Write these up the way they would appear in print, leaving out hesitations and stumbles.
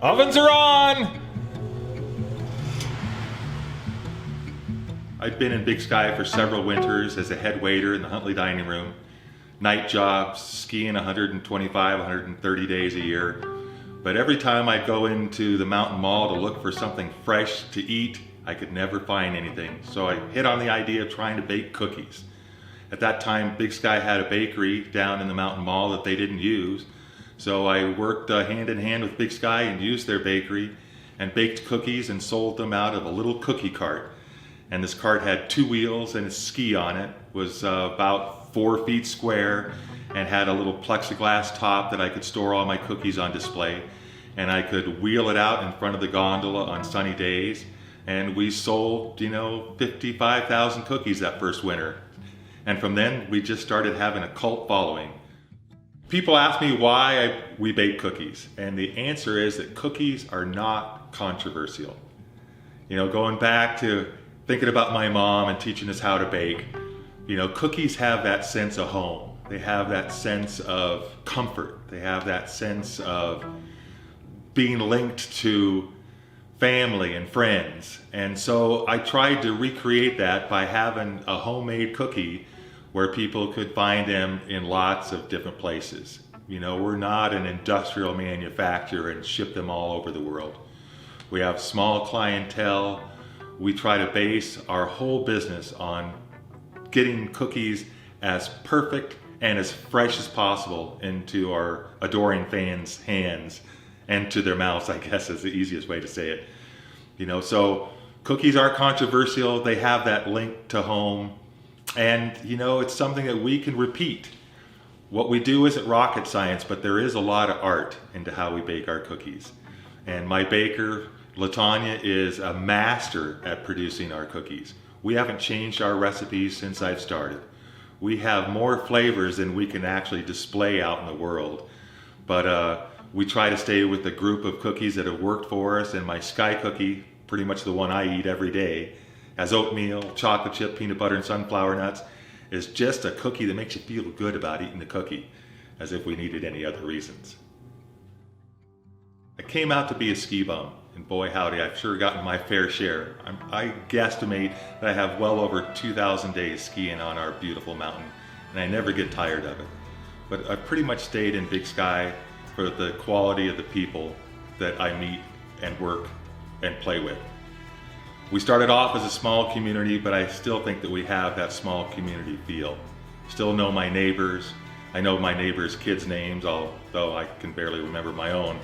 Ovens are on! I've been in Big Sky for several winters as a head waiter in the Huntley dining room. Night jobs, skiing 125, 130 days a year. But every time I'd go into the mountain mall to look for something fresh to eat, I could never find anything. So I hit on the idea of trying to bake cookies. At that time, Big Sky had a bakery down in the mountain mall that they didn't use. So I worked hand in hand with Big Sky and used their bakery and baked cookies and sold them out of a little cookie cart. And this cart had 2 wheels and a ski on it, was about 4 feet square, and had a little plexiglass top that I could store all my cookies on display. And I could wheel it out in front of the gondola on sunny days. And we sold, 55,000 cookies that first winter. And from then, we just started having a cult following. People ask me why we bake cookies. And the answer is that cookies are not controversial. Going back to thinking about my mom and teaching us how to bake, cookies have that sense of home. They have that sense of comfort. They have that sense of being linked to family and friends. And so I tried to recreate that by having a homemade cookie where people could find them in lots of different places. We're not an industrial manufacturer and ship them all over the world. We have small clientele. We try to base our whole business on getting cookies as perfect and as fresh as possible into our adoring fans' hands and to their mouths, I guess is the easiest way to say it. So cookies are controversial. They have that link to home. And, it's something that we can repeat. What we do isn't rocket science, but there is a lot of art into how we bake our cookies. And my baker, LaTanya, is a master at producing our cookies. We haven't changed our recipes since I've started. We have more flavors than we can actually display out in the world. But we try to stay with the group of cookies that have worked for us, and my Sky cookie, pretty much the one I eat every day, has oatmeal, chocolate chip, peanut butter, and sunflower nuts, is just a cookie that makes you feel good about eating the cookie, as if we needed any other reasons. I came out to be a ski bum, and boy howdy, I've sure gotten my fair share. I guesstimate that I have well over 2,000 days skiing on our beautiful mountain, and I never get tired of it. But I've pretty much stayed in Big Sky for the quality of the people that I meet and work and play with. We started off as a small community, but I still think that we have that small community feel. Still know my neighbors. I know my neighbors' kids' names, although I can barely remember my own.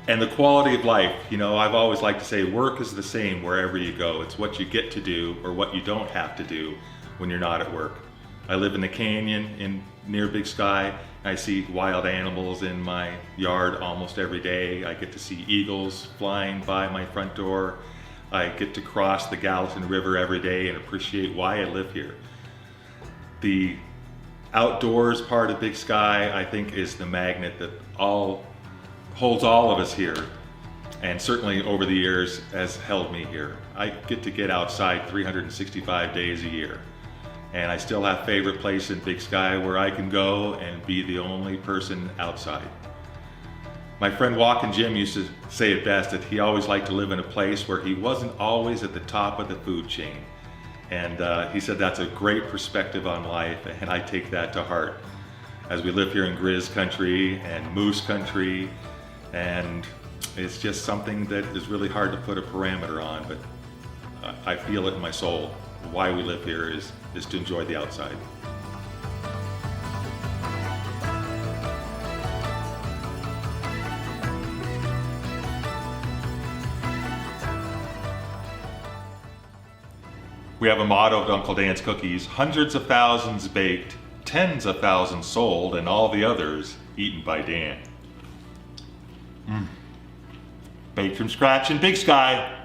And the quality of life, I've always liked to say work is the same wherever you go. It's what you get to do or what you don't have to do when you're not at work. I live in the canyon near Big Sky. I see wild animals in my yard almost every day. I get to see eagles flying by my front door. I get to cross the Gallatin River every day and appreciate why I live here. The outdoors part of Big Sky, I think, is the magnet that holds all of us here, and certainly over the years has held me here. I get outside 365 days a year. And I still have favorite place in Big Sky where I can go and be the only person outside. My friend Walkin' Jim used to say it best, that he always liked to live in a place where he wasn't always at the top of the food chain. And he said that's a great perspective on life, and I take that to heart. As we live here in Grizz country and moose country, and it's just something that is really hard to put a parameter on, but I feel it in my soul. Why we live here is to enjoy the outside. We have a motto at Uncle Dan's Cookies: hundreds of thousands baked, tens of thousands sold, and all the others eaten by Dan. Baked from scratch in Big Sky.